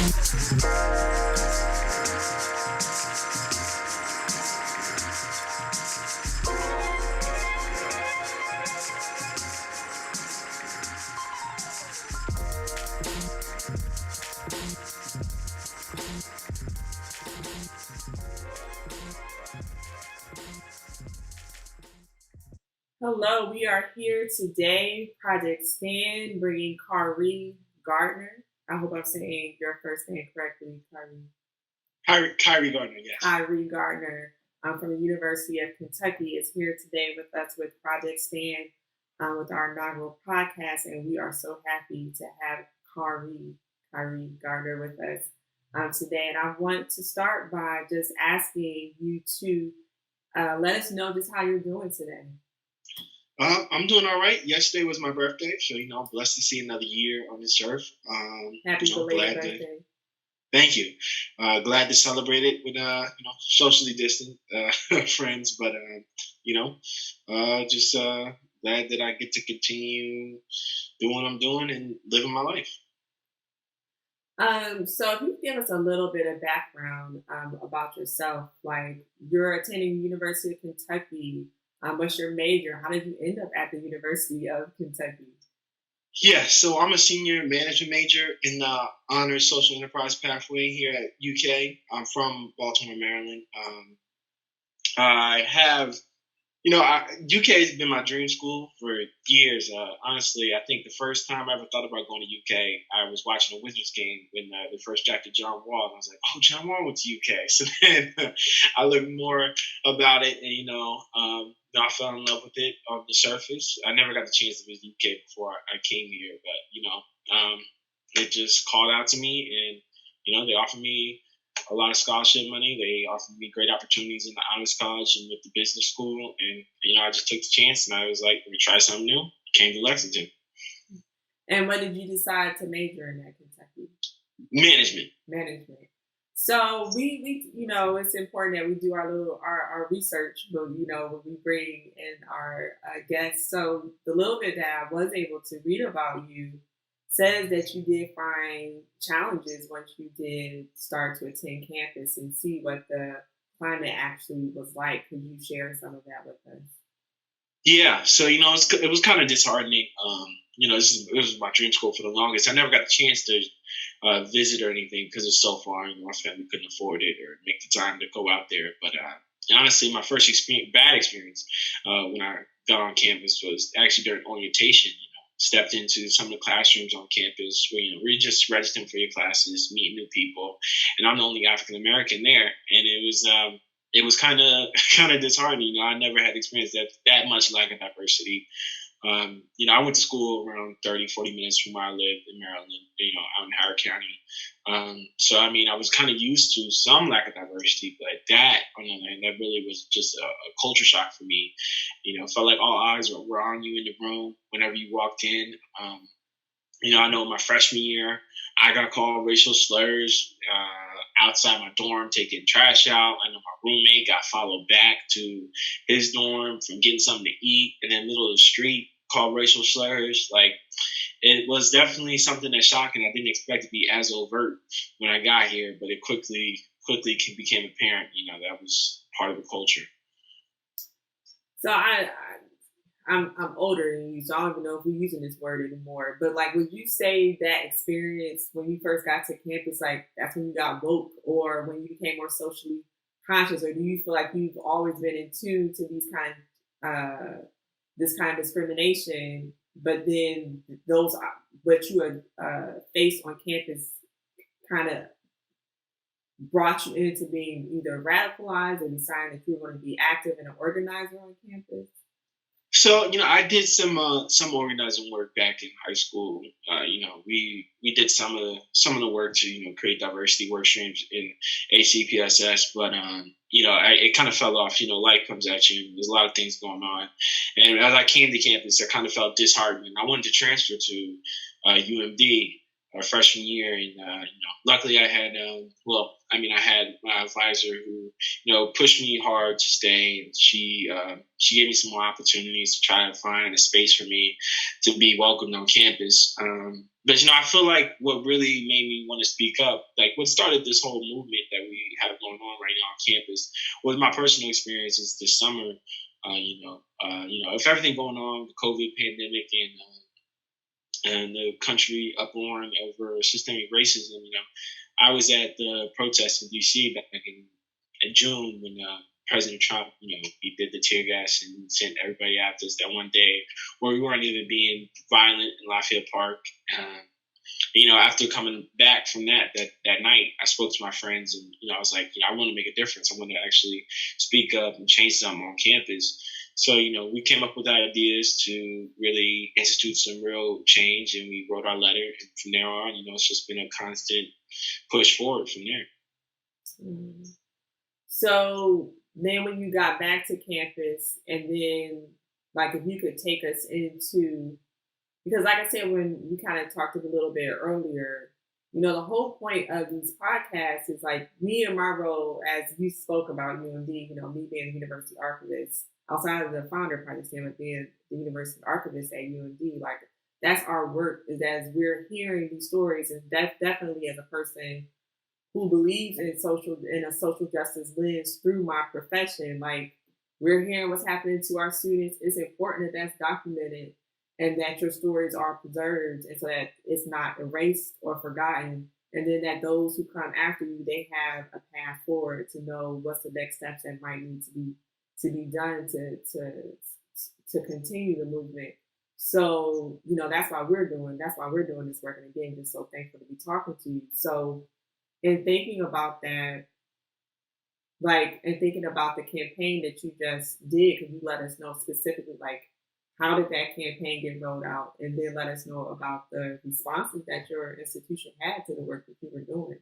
Hello, we are here today, Project Stand, bringing Khari Gardner. I hope I'm saying your first name correctly, Khari. Khari Gardner, yes. Khari Gardner from the University of Kentucky is here today with us with Project Stand with our inaugural podcast, and we are so happy to have Khari Gardner with us today. And I want to start by just asking you to let us know just how you're doing today. I'm doing all right. Yesterday was my birthday, so I'm blessed to see another year on this earth. Happy belated birthday! Thank you. Glad to celebrate it with socially distant friends, but just glad that I get to continue doing what I'm doing and living my life. So if you give us a little bit of background about yourself, like you're attending the University of Kentucky. What's your major? How did you end up at the University of Kentucky? Yeah, so I'm a senior management major in the honors social enterprise pathway here at UK. I'm from Baltimore, Maryland. I have, UK has been my dream school for years. Honestly, I think the first time I ever thought about going to UK, I was watching a Wizards game when they first drafted John Wall. And I was like, oh, John Wall went to UK. So then I learned more about it, and I fell in love with it on the surface. I never got the chance to visit UK before I came here, but it just called out to me, and they offered me a lot of scholarship money. They offered me great opportunities in the honors college and with the business school, and I just took the chance, and I was like, let me try something new. Came to Lexington. And when did you decide to major in at Kentucky? Management. So we it's important that we do our research, but when we bring in our guests. So the little bit that I was able to read about you says that you did find challenges once you did start to attend campus and see what the climate actually was like. Could you share some of that with us? Yeah, so it was kind of disheartening. This was my dream school for the longest. I never got the chance to visit or anything because it's so far, and my family couldn't afford it or make the time to go out there. But honestly, my first bad experience when I got on campus was actually during orientation. Stepped into some of the classrooms on campus where you're just registering for your classes, meeting new people, and I'm the only African American there, and it was kind of disheartening. I never had experienced that much lack of diversity. I went to school around 30, 40 minutes from where I lived in Maryland, out in Howard County. So, I was kind of used to some lack of diversity, but that, on the other hand, that really was just a culture shock for me. It felt like all eyes were on you in the room whenever you walked in. I know my freshman year, I got called racial slurs outside my dorm taking trash out. I know my roommate got followed back to his dorm from getting something to eat in the middle of the street, called racial slurs. Like, it was definitely something that's shocking. I didn't expect it to be as overt when I got here, but it quickly became apparent, that was part of the culture. So I'm older than you, so I don't even know if we're using this word anymore. But like, would you say that experience when you first got to campus, like that's when you got woke, or when you became more socially conscious, or do you feel like you've always been in tune to this kind of discrimination, but then what you had faced on campus kind of brought you into being either radicalized or deciding that you were going to be active and an organizer on campus? So, I did some organizing work back in high school. We did some of the work to, create diversity work streams in ACPSS, but, it kind of fell off. Life comes at you. There's a lot of things going on. And as I came to campus, I kind of felt disheartened. I wanted to transfer to UMD, our freshman year, and luckily I had I had my advisor who pushed me hard to stay, and she gave me some more opportunities to try to find a space for me to be welcomed on campus. But I feel like what really made me want to speak up, like what started this whole movement that we have going on right now on campus, was my personal experiences this summer. If everything going on, the COVID pandemic and the country uproaring over systemic racism, I was at the protest in D.C. back in June when President Trump, he did the tear gas and sent everybody after us that one day where we weren't even being violent in Lafayette Park. After coming back from that night, I spoke to my friends and, I was like, I want to make a difference. I want to actually speak up and change something on campus. So, we came up with ideas to really institute some real change, and we wrote our letter. And from there on, it's just been a constant push forward from there. Mm. So then when you got back to campus, and then, like, if you could take us into, because like I said, when we kind of talked a little bit earlier, the whole point of these podcasts is like me and my role, as you spoke about UMD, me being a university archivist, outside of the founder project standpoint, being the university archivist at UMD, like that's our work, is as we're hearing these stories, and that's definitely as a person who believes in a social justice lens through my profession, like we're hearing what's happening to our students. It's important that that's documented and that your stories are preserved, and so that it's not erased or forgotten, and then that those who come after you, they have a path forward to know what's the next steps that might need to be done to continue the movement. So that's why we're doing this work, and again, just so thankful to be talking to you. So in thinking about that, and thinking about the campaign that you just did, can you let us know specifically, like, how did that campaign get rolled out? And then let us know about the responses that your institution had to the work that you were doing.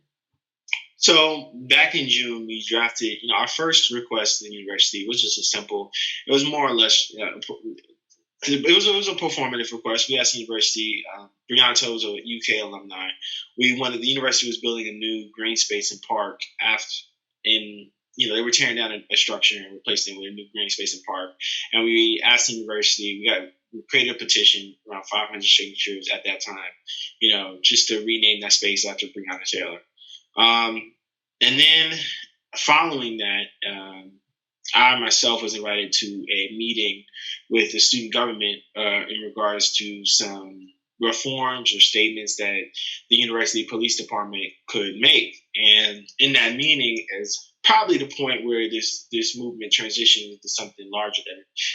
So back in June, we drafted, our first request to the university was just it was more or less, it was a performative request. We asked the university, Brianna was a UK alumni. The university was building a new green space and park they were tearing down a structure and replacing it with a new green space and park. And we asked the university, we created a petition, around 500 signatures at that time, just to rename that space after Breonna Taylor. And then following that, I myself was invited to a meeting with the student government in regards to some reforms or statements that the university police department could make. And in that meeting is probably the point where this movement transitioned into something larger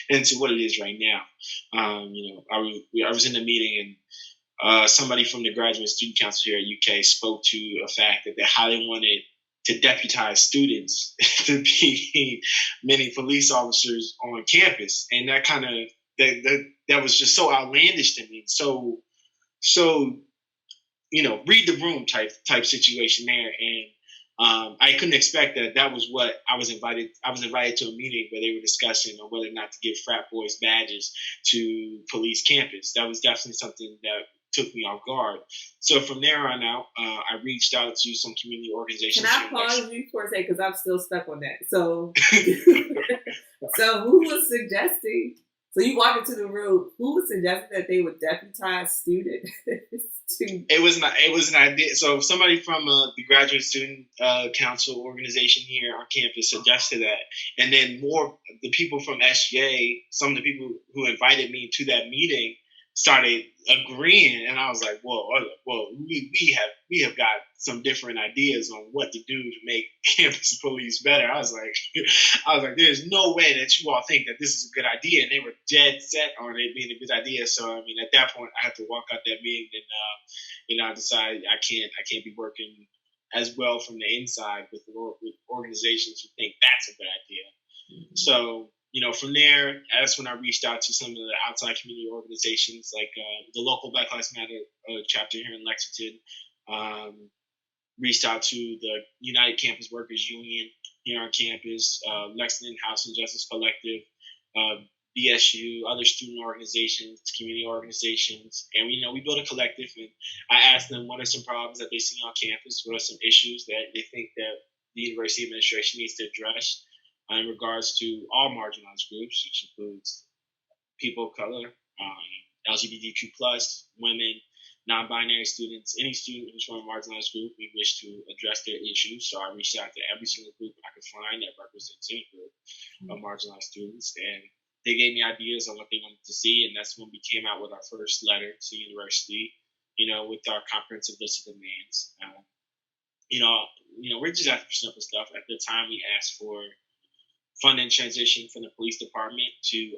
into what it is right now. I was in the meeting, and somebody from the Graduate Student Council here at UK spoke to a fact that they highly wanted to deputize students to be many police officers on campus, and that kind of that was just so outlandish to me. So read the room type situation there, and I couldn't expect that was what I was invited. I was invited to a meeting where they were discussing on whether or not to give frat boys badges to police campus. That was definitely something that took me off guard. So from there on out, I reached out to some community organizations. Can I pause you for a second, because I'm still stuck on that? So, so who was suggesting? So you walk into the room. Who was suggesting that they would deputize students? It was an idea. So somebody from the Graduate Student Council organization here on campus suggested that, and then the people from SJ, some of the people who invited me to that meeting, started agreeing, and I was like, "Whoa! We have got some different ideas on what to do to make campus police better." I was like, "There's no way that you all think that this is a good idea," and they were dead set on it being a good idea. So at that point, I had to walk out that meeting, and I decided I can't be working as well from the inside with organizations who think that's a good idea. Mm-hmm. So. From there, that's when I reached out to some of the outside community organizations, like the local Black Lives Matter chapter here in Lexington. Reached out to the United Campus Workers Union here on campus, Lexington House and Justice Collective, BSU, other student organizations, community organizations, and we built a collective. And I asked them what are some problems that they see on campus, what are some issues that they think that the university administration needs to address in regards to all marginalized groups, which includes people of color, LGBTQ plus, women, non-binary students, any student who's from a marginalized group. We wish to address their issues. So I reached out to every single group I could find that represents any group of marginalized students, and they gave me ideas on what they wanted to see, and that's when we came out with our first letter to the university, with our comprehensive list of demands. We're just asking for simple stuff. At the time, we asked for funding transition from the police department to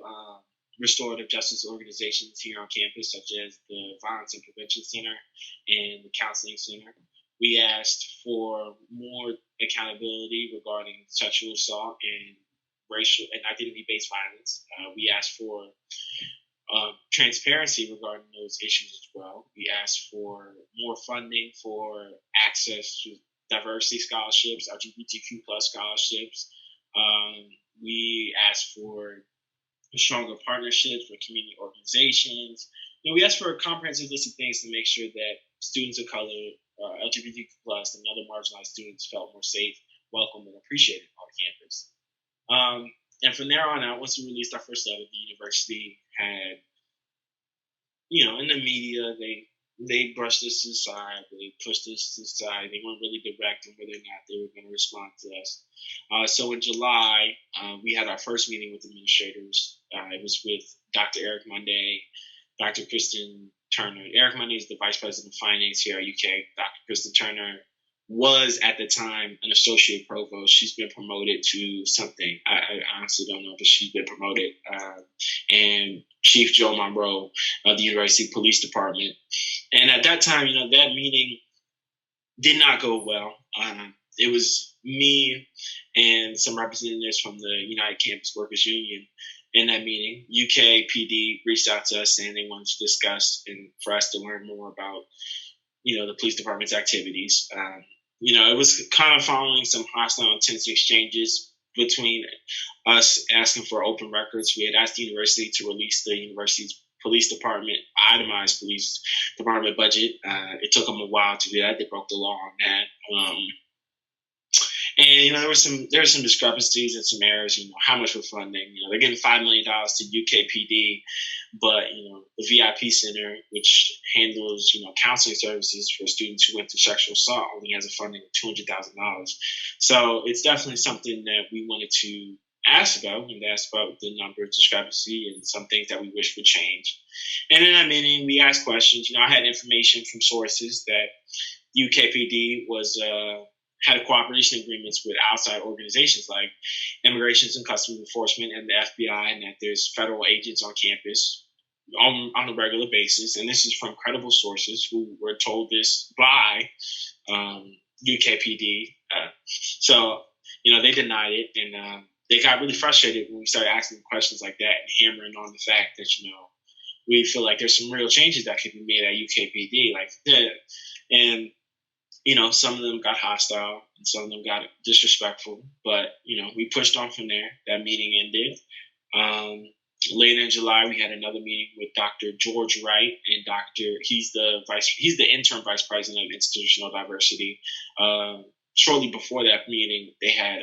restorative justice organizations here on campus, such as the Violence and Prevention Center and the Counseling Center. We asked for more accountability regarding sexual assault and racial and identity-based violence. We asked for transparency regarding those issues as well. We asked for more funding for access to diversity scholarships, LGBTQ plus scholarships. We asked for stronger partnerships with community organizations. We asked for a comprehensive list of things to make sure that students of color, LGBTQ plus, and other marginalized students felt more safe, welcome, and appreciated on campus. And from there on out, once we released our first letter, the university had, in the media, they brushed us aside, they pushed us aside. They weren't really direct on whether or not they were going to respond to us. So in July, we had our first meeting with administrators. It was with Dr. Eric Monday, Dr. Kristen Turner. Eric Monday is the Vice President of Finance here at UK. Dr. Kristen Turner was at the time an associate provost. She's been promoted to something. I honestly don't know, but she's been promoted. And Chief Joe Monroe of the University Police Department. And at that time, that meeting did not go well. It was me and some representatives from the United Campus Workers Union in that meeting. UK PD reached out to us saying they wanted to discuss and for us to learn more about, the police department's activities. It was kind of following some hostile, intense exchanges between us asking for open records. We had asked the university to release the university's police department, itemized police department budget. It took them a while to do that. They broke the law on that. And there were some discrepancies and some errors. How much we're funding. They're giving $5 million to UKPD, but the VIP Center, which handles counseling services for students who went through sexual assault, only has a funding of $200,000. So it's definitely something that we wanted to ask about. We asked about the number discrepancy and some things that we wish would change. And in that meeting, we asked questions. I had information from sources that UKPD had cooperation agreements with outside organizations like Immigration and Customs Enforcement and the FBI, and that there's federal agents on campus on a regular basis. And this is from credible sources who were told this by UKPD. So they denied it, and they got really frustrated when we started asking questions like that and hammering on the fact that, we feel like there's some real changes that could be made at UKPD. And some of them got hostile and some of them got disrespectful, but, we pushed on from there. That meeting ended. Later in July, we had another meeting with Dr. George Wright, and he's the interim vice president of institutional diversity. Shortly before that meeting, they had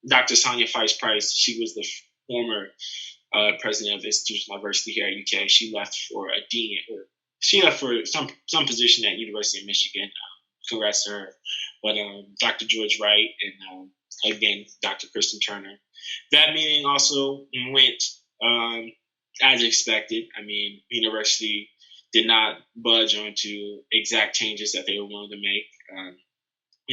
Dr. Sonia Feist-Price. She was the former president of institutional diversity here at UK. She left for a dean, or she left for some position at University of Michigan. Congrats to her. But Dr. George Wright and again Dr. Kristen Turner. That meeting also went as expected. The university did not budge onto exact changes that they were willing to make.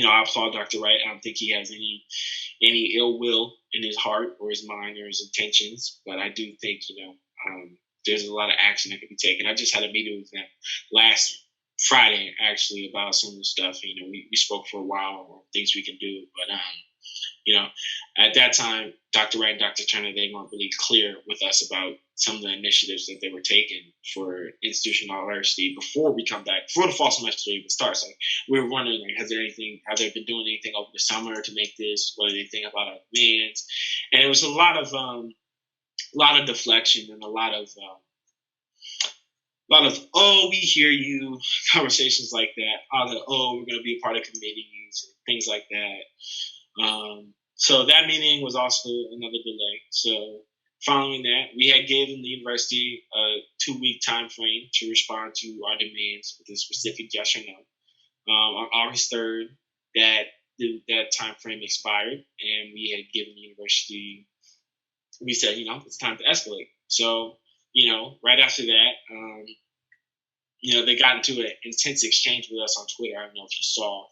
I applaud Dr. Wright. I don't think he has any ill will in his heart or his mind or his intentions, but I do think there's a lot of action that could be taken. I just had a meeting with him last Friday actually about some of the stuff. We spoke for a while on things we can do, but at that time, Dr. Wright and Dr. Turner, they weren't really clear with us about some of the initiatives that they were taking for institutional diversity before the fall semester even starts. We were wondering, have they been doing anything over the summer to make this? What do they think about our demands? And it was a lot of lot of deflection and a lot of oh, we hear you conversations like that. Oh, we're going to be a part of committees and things like that. So that meeting was also another delay. So following that, we had given the university a 2-week time frame to respond to our demands with a specific yes or no. On August 3rd, that time frame expired, and we had given the university. We said, it's time to escalate. So, right after that, they got into an intense exchange with us on Twitter. I don't know if you saw.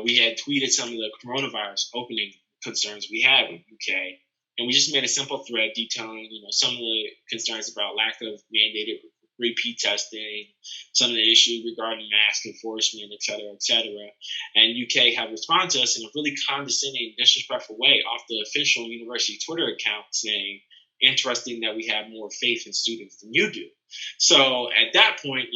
We had tweeted some of the coronavirus opening concerns we had with UK, and we just made a simple thread detailing, some of the concerns about lack of mandated repeat testing, some of the issues regarding mask enforcement, et cetera, et cetera. And UK have responded to us in a really condescending, disrespectful way off the official university Twitter account, saying, interesting that we have more faith in students than you do. So at that point,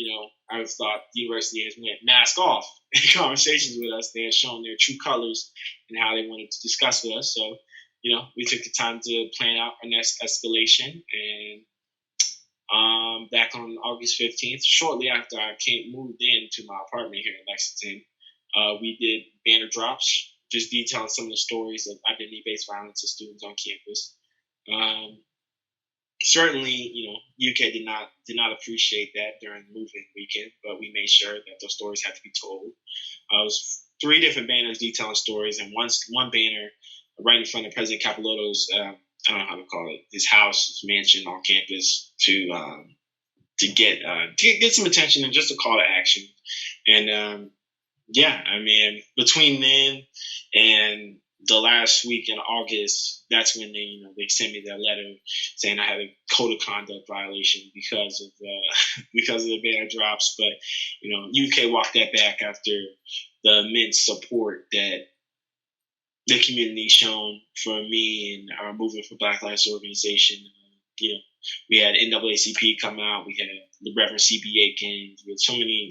I thought the university has went mask off in conversations with us. They had shown their true colors and how they wanted to discuss with us. So, we took the time to plan out our next escalation. And back on August 15th, shortly after I moved into my apartment here in Lexington, we did banner drops, just detailing some of the stories of identity-based violence of students on campus. Certainly, UK did not appreciate that during the movement weekend, but we made sure that those stories had to be told. It was 3 different banners detailing stories, and one banner right in front of President Capilotto's, I don't know how to call it, his house, his mansion on campus to get some attention and just a call to action. And between then and the last week in August, that's when they sent me that letter saying I had a code of conduct violation because of the banner drops. But UK walked that back after the immense support that the community shown for me and our Movement for Black Lives organization. We had NAACP come out. We had the Reverend C.B. Aikens. We had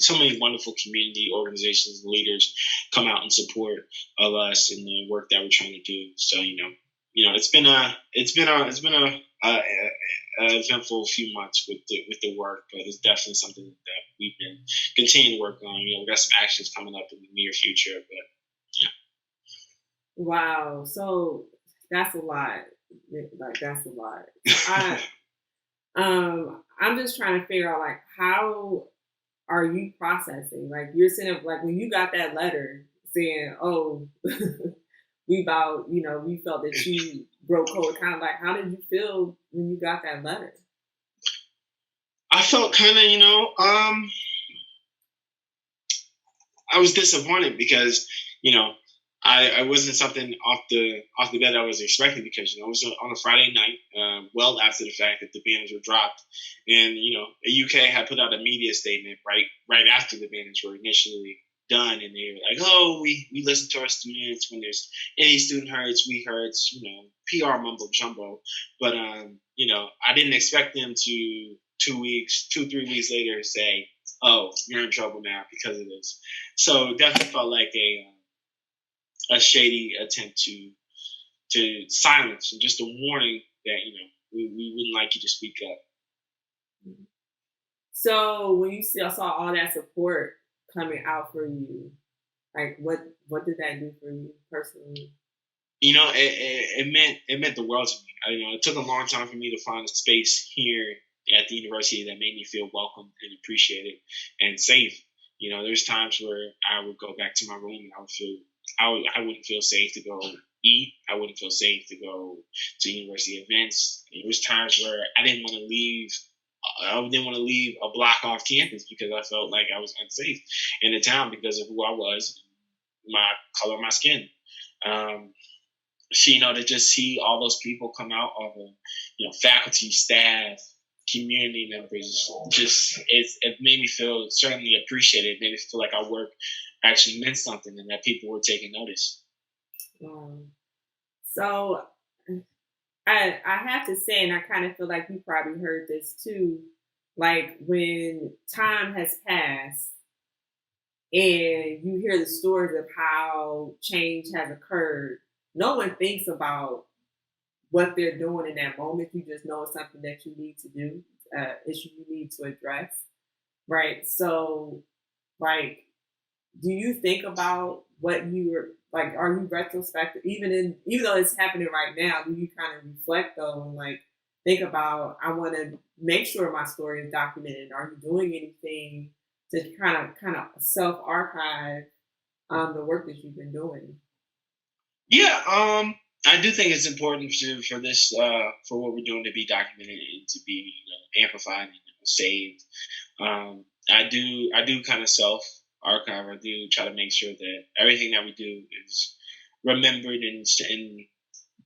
so many wonderful community organizations and leaders come out in support of us and the work that we're trying to do. So it's been a eventful few months with the work, but it's definitely something that we've been continuing to work on. We got some actions coming up in the near future, but yeah. Wow. So that's a lot. Like that's a lot. I'm just trying to figure out how are you processing? Like you're sitting up, like when you got that letter saying, "Oh, we felt that you broke code." Kind of like, how did you feel when you got that letter? I felt kind of, I was disappointed because I wasn't something off the bat I was expecting because it was on a Friday night, well after the fact that the banners were dropped, and the UK had put out a media statement right after the banners were initially done, and they were like, "Oh, we listen to our students when there's any student hurts, we hurts," PR mumbo jumbo. But I didn't expect them to 3 weeks later say, "Oh, you're in trouble now because of this." So it definitely felt like a shady attempt to silence and just a warning that we wouldn't like you to speak up. So when you saw all that support coming out for you, like what did that do for you personally? It meant the world to me. It took a long time for me to find a space here at the university that made me feel welcome and appreciated and safe. There's times where I would go back to my room and I wouldn't feel safe to go eat. I wouldn't feel safe to go to university events. There was times where I didn't want to leave. I didn't want to leave a block off campus because I felt like I was unsafe in the town because of who I was, my color of my skin. To just see all those people come out of faculty, staff, community members, it made me feel certainly appreciated. It made me feel like our work actually meant something and that people were taking notice. So I have to say, and I kind of feel like you probably heard this too, like when time has passed and you hear the stories of how change has occurred, no one thinks about what they're doing in that moment. You just know it's something that you need to do, issue you need to address, right? So, like, do you think about what you were like? Are you retrospective, even though it's happening right now? Do you kind of reflect though and like think about I want to make sure my story is documented? Are you doing anything to kind of self archive the work that you've been doing? Yeah, I do think it's important for this for what we're doing to be documented and to be amplified and saved. I do kind of self archive. I do try to make sure that everything that we do is remembered and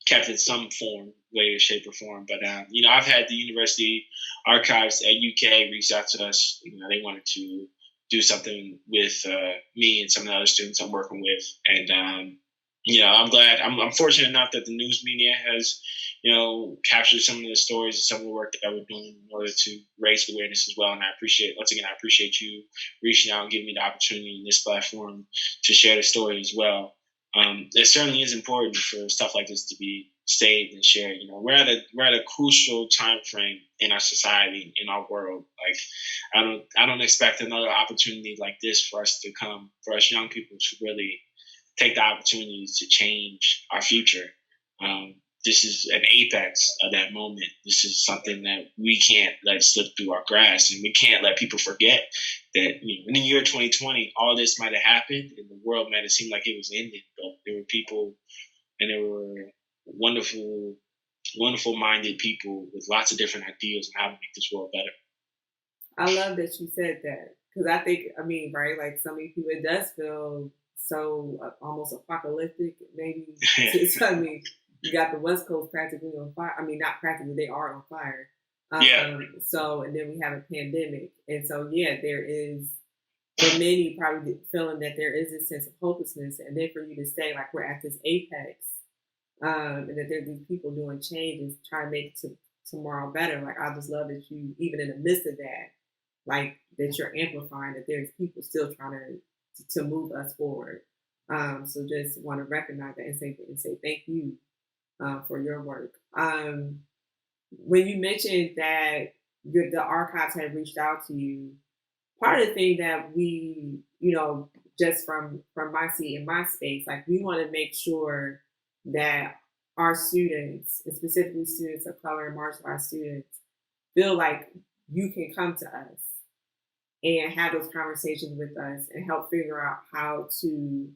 kept in some form, way, or shape, or form. But I've had the university archives at UK reach out to us. They wanted to do something with me and some of the other students I'm working with, and I'm glad. I'm fortunate enough that the news media has, captured some of the stories and some of the work that we're doing in order to raise awareness as well. And I appreciate you reaching out and giving me the opportunity in this platform to share the story as well. It certainly is important for stuff like this to be saved and shared. We're at a crucial time frame in our society, in our world. Like, I don't expect another opportunity like this for us to come, for us young people to really take the opportunities to change our future. This is an apex of that moment. This is something that we can't let slip through our grasp, and we can't let people forget that in the year 2020, all this might have happened, and the world might have seemed like it was ending. But there were people, and there were wonderful, wonderful-minded people with lots of different ideas on how to make this world better. I love that you said that because I mean, right? Like so many people, it does feel so almost apocalyptic. Maybe I mean, you got the West Coast practically on fire. I mean, not practically, they are on fire. Yeah. So, and then we have a pandemic, and so yeah, there is for many probably feeling that there is a sense of hopelessness, and then for you to say like we're at this apex, and that there are these people doing change and trying to make tomorrow better. Like I just love that you, even in the midst of that, like that you're amplifying that there's people still trying to move us forward. So just want to recognize that and say thank you for your work. When you mentioned that the archives had reached out to you, part of the thing that we, just from my seat in my space, like we want to make sure that our students, and specifically students of color and marginalized students, feel like you can come to us and have those conversations with us and help figure out how to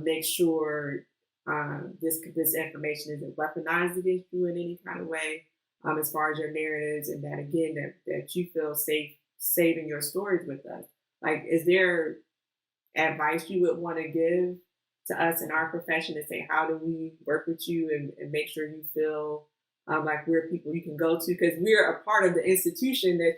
make sure this information isn't weaponized against you in any kind of way, as far as your narratives, and that again that you feel safe saving your stories with us. Like, is there advice you would want to give to us in our profession to say how do we work with you and make sure you feel like we're people you can go to because we're a part of the institution that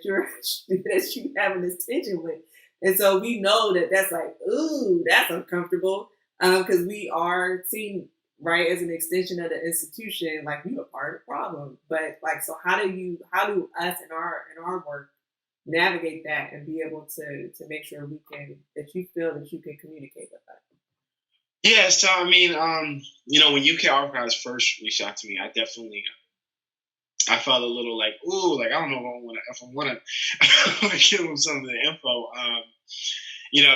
that you having this tension with, and so we know that that's like ooh that's uncomfortable because we are seen right as an extension of the institution, like we are part of the problem. But like, so how do us in our work navigate that and be able to make sure we can that you feel that you can communicate with us? Yeah, so I mean, when UK Archives first reached out to me, I felt a little like, ooh, like I don't know if I want to give them some of the info,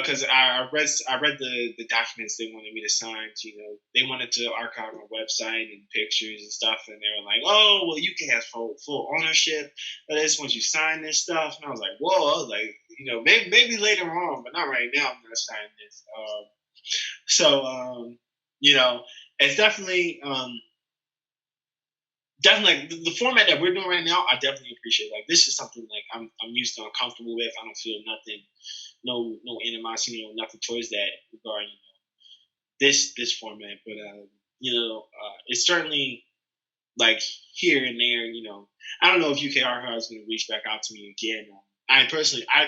because I read the documents they wanted me to sign. They wanted to archive my website and pictures and stuff, and they were like, oh, well, UK has full ownership of this once you sign this stuff, and I was like, whoa, I was like, maybe later on, but not right now. I'm gonna sign this. So, it's definitely like the format that we're doing right now. I definitely appreciate. Like, this is something like I'm used to, I'm comfortable with. I don't feel nothing, no animosity or nothing towards that regarding this format. But it's certainly like here and there. I don't know if UK Archive is going to reach back out to me again. I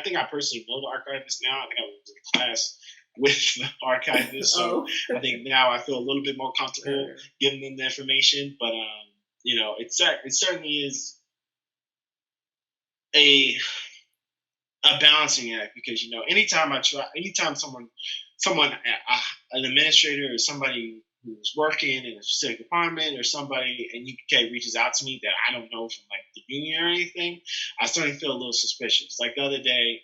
think I personally know the archivist now. I think I was in class with the archivist, so I think now I feel a little bit more comfortable giving them the information. But it certainly is a balancing act because anytime someone an administrator or somebody who's working in a specific department or somebody in UPK reaches out to me that I don't know from like the union or anything, I starting to feel a little suspicious. Like the other day,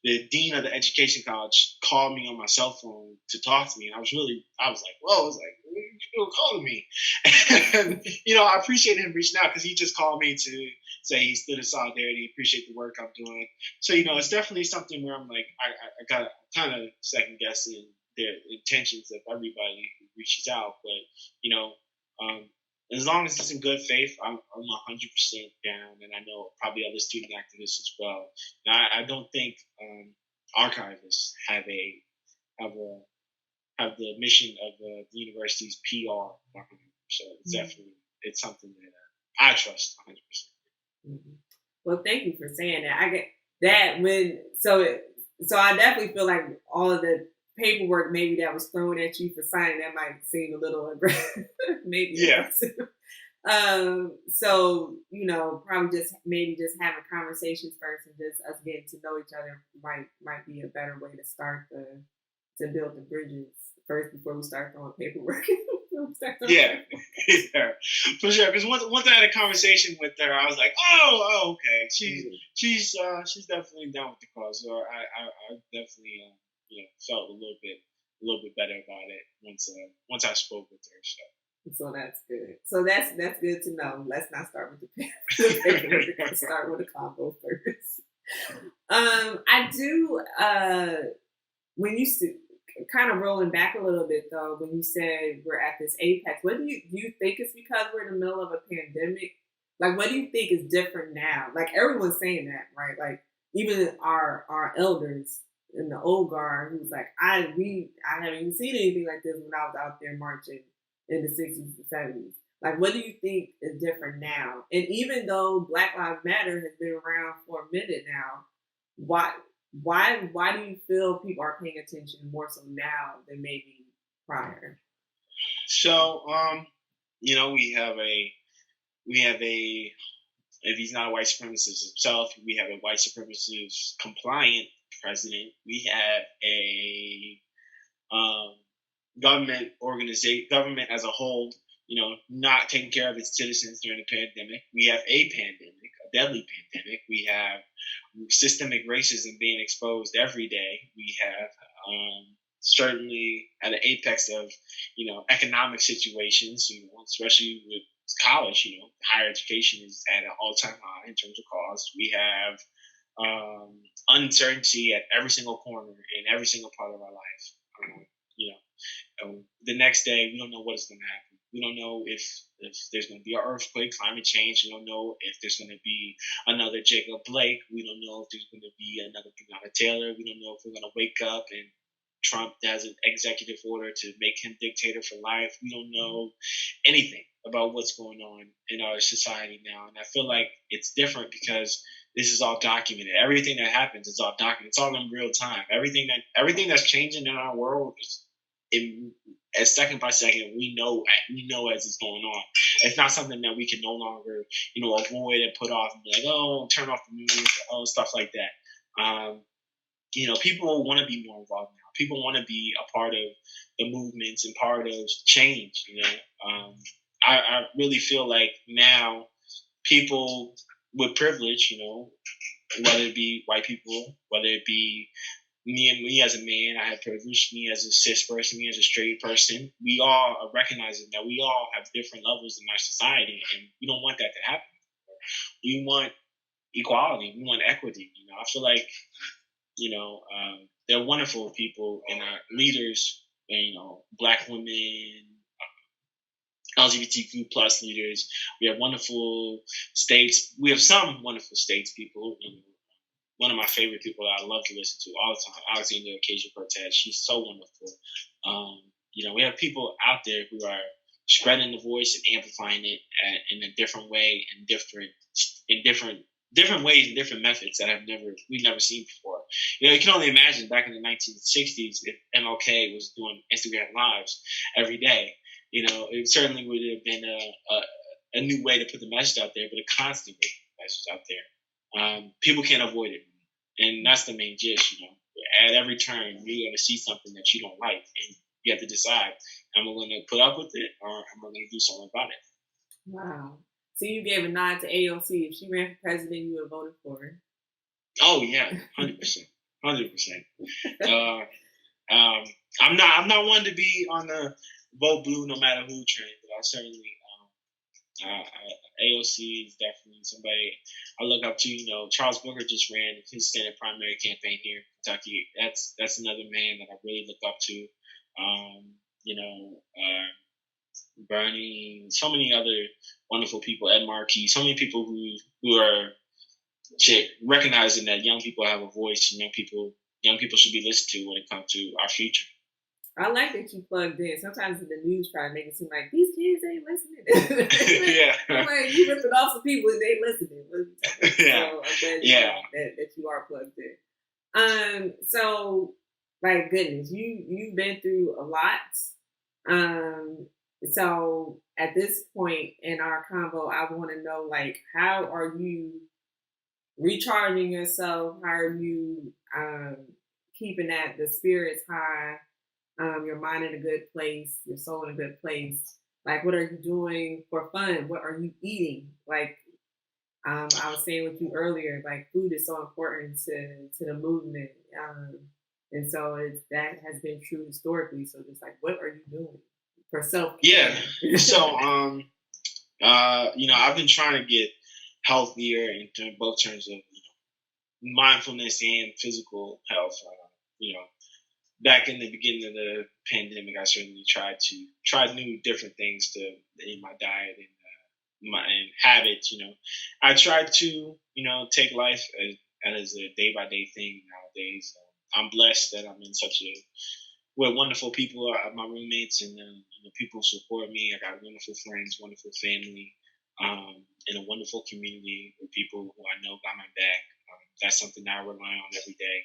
the dean of the education college called me on my cell phone to talk to me, and I was like, whoa, I was like, what are you calling me? And I appreciate him reaching out because he just called me to say he stood in solidarity, appreciate the work I'm doing. So it's definitely something where I'm like, I got kind of second guessing their intentions of everybody who reaches out, but as long as it's in good faith, I'm 100% down, and I know probably other student activists as well. And I don't think archivists have the mission of the university's PR behind them. So it's definitely something that I trust 100%. Mm-hmm. Well, thank you for saying that. I get that so I definitely feel like all of the paperwork maybe that was thrown at you for signing that might seem a little aggressive, maybe aggressive. So probably just having conversations first and just us getting to know each other might be a better way to start to build the bridges first before we start throwing paperwork. Yeah, for sure. Because once I had a conversation with her, I was like, oh, okay, she's definitely down with the cause. So I definitely felt a little bit better about it once I spoke with her. So that's good. So that's good to know. Let's not start with the paperwork. Let's start with the combo first. I do. When you kind of rolling back a little bit though, when you said we're at this apex, what do you think it's because we're in the middle of a pandemic? Like, what do you think is different now? Like everyone's saying that, right? Like even our elders in the old guard, who's like, I haven't even seen anything like this when I was out there marching in the 60s and 70s. Like, what do you think is different now? And even though Black Lives Matter has been around for a minute now, why do you feel people are paying attention more so now than maybe prior? So, we have a if he's not a white supremacist himself, we have a white supremacist compliant president. We have a government as a whole, not taking care of its citizens during the pandemic. We have a pandemic, a deadly pandemic. We have systemic racism being exposed every day. We have certainly at an apex of, economic situations, especially with college, higher education is at an all-time high in terms of cost. We have uncertainty at every single corner in every single part of our life. The next day, we don't know what is going to happen. We don't know if there's going to be an earthquake, climate change. We don't know if there's going to be another Jacob Blake. We don't know if there's going to be another Breonna Taylor. We don't know if we're going to wake up and Trump has an executive order to make him dictator for life. We don't know anything about what's going on in our society now. And I feel like it's different because this is all documented. Everything that happens is all documented. It's all in real time. Everything that's changing in our world is as second by second, we know as it's going on. It's not something that we can no longer, avoid and put off and be like, oh, turn off the news, stuff like that. People want to be more involved now. People want to be a part of the movements and part of change. I really feel like now people with privilege, whether it be white people, whether it be me as a man, I have privilege, me as a cis person, me as a straight person, we all are recognizing that we all have different levels in our society, and we don't want that to happen. We want equality. We want equity. I feel like, they're wonderful people and our leaders, and, Black women, LGBTQ plus leaders. We have wonderful states. We have some wonderful states people. One of my favorite people that I love to listen to all the time, Alexandria Ocasio-Cortez. She's so wonderful. We have people out there who are spreading the voice and amplifying it in a different way, in different ways and different methods that we've never seen before. You can only imagine back in the 1960s if MLK was doing Instagram lives every day. It certainly would have been a new way to put the message out there, but a constant message out there. People can't avoid it, and that's the main gist. At every turn, you're going to see something that you don't like, and you have to decide: am I going to put up with it, or am I going to do something about it? Wow. So you gave a nod to AOC. If she ran for president, you would have voted for her. Oh yeah, 100%, 100%. I'm not one to be on the vote blue no matter who train, but I certainly AOC is definitely somebody I look up to. You know, Charles Booker just ran his Senate primary campaign here in Kentucky. That's another man that I really look up to. You know, Bernie, so many other wonderful people, Ed Markey, so many people who are recognizing that young people have a voice, and young people should be listened to when it comes to our future. I like that you plugged in. Sometimes in the news try to make it seem like these kids ain't listening. Yeah. Like, you ripping off some people and they listening. Yeah. So I'm glad that you are plugged in. So like goodness, you've been through a lot. So at this point in our convo, I want to know, like, how are you recharging yourself? How are you keeping the spirits high? Your mind in a good place, your soul in a good place. Like, what are you doing for fun? What are you eating? Like, I was saying with you earlier, like, food is so important to the movement, and so that has been true historically. So, just like, what are you doing for self? Yeah. So, you know, I've been trying to get healthier in both terms of mindfulness and physical health. You know, back in the beginning of the pandemic, I certainly tried new different things in my diet and habits. You know, I tried to take life as a day by day thing nowadays. I'm blessed that I'm in with wonderful people, my roommates, and people who support me. I got wonderful friends, wonderful family, and a wonderful community with people who I know got my back. That's something that I rely on every day.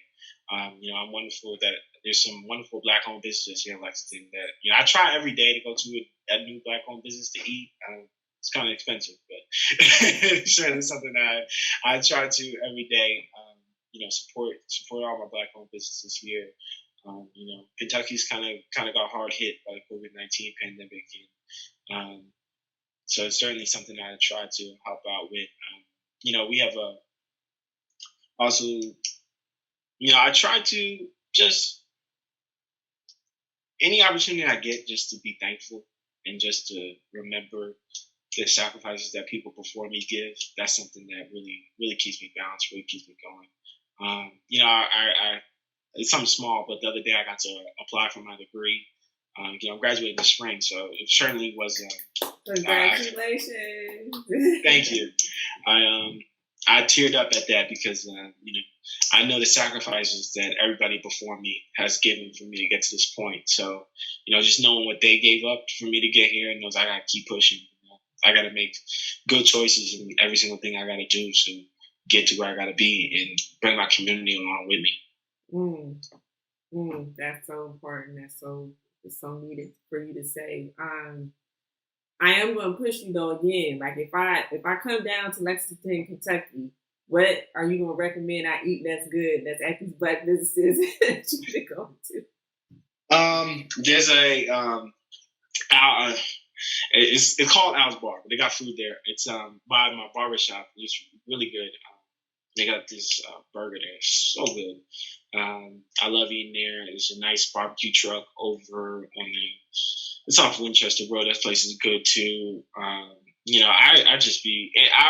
I'm wonderful that there's some wonderful Black-owned businesses here in Lexington that I try every day to go to a new Black-owned business to eat. It's kind of expensive, but it's certainly something that I try to every day. Support all my Black-owned businesses here. Kentucky's kind of got hard hit by the COVID-19 pandemic, and so it's certainly something that I try to help out with. We have also, I try to just any opportunity I get just to be thankful and just to remember the sacrifices that people before me give. That's something that really, really keeps me balanced, really keeps me going. It's something small, but the other day I got to apply for my degree. I'm graduating this spring, so it certainly was. Congratulations! Thank you. I teared up at that because I know the sacrifices that everybody before me has given for me to get to this point. So just knowing what they gave up for me to get here, and knows I gotta keep pushing. I gotta make good choices in every single thing I gotta do to get to where I gotta be and bring my community along with me. That's so important. That's so needed for you to say. I am going to push you though again. Like if I come down to Lexington, Kentucky, what are you going to recommend I eat that's good? That's at these Black businesses that you should go to. There's it's called Al's Bar, but they got food there. It's by my barbershop. It's really good. They got this burger there. It's so good. I love eating there. There's a nice barbecue truck over on it's off Winchester Road. That place is good too. I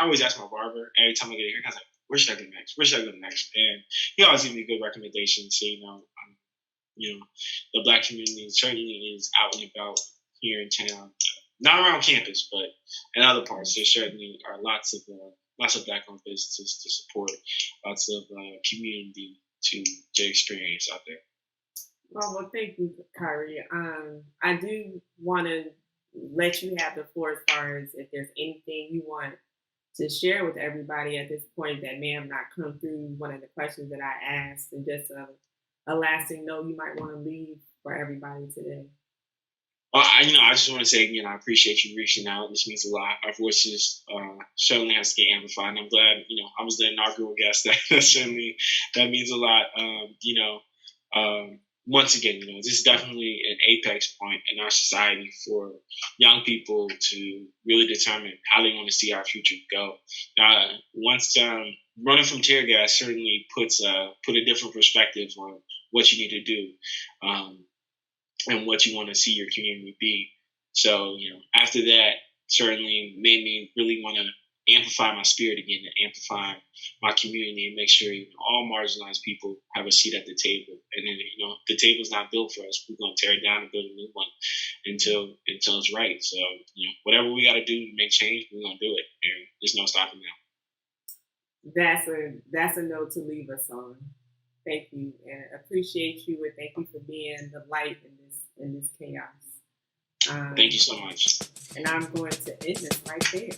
always ask my barber every time I get here. I was like, where should I go next? Where should I go next? And he always gives me good recommendations. So the Black community certainly is out and about here in town. Not around campus, but in other parts. There certainly are lots of Black-owned businesses to support, lots of community to experience out there. Well, thank you, Khari. I do want to let you have the floor as far as if there's anything you want to share with everybody at this point that may have not come through one of the questions that I asked, and just a lasting note you might want to leave for everybody today. Well, I just want to say again, I appreciate you reaching out. This means a lot. Our voices certainly has to get amplified, and I'm glad, I was the inaugural guest. That means a lot. once again, this is definitely an apex point in our society for young people to really determine how they want to see our future go. Once running from tear gas certainly put a different perspective on what you need to do, and what you want to see your community be. So, after that, certainly made me really want to amplify my spirit again, to amplify my community and make sure all marginalized people have a seat at the table. And then, the table's not built for us. We're going to tear it down and build a new one until it's right. So, whatever we got to do to make change, we're going to do it. And there's no stopping now. That's a note to leave us on. Thank you, and appreciate you, and thank you for being the light in this chaos. Thank you so much. And I'm going to end this right there.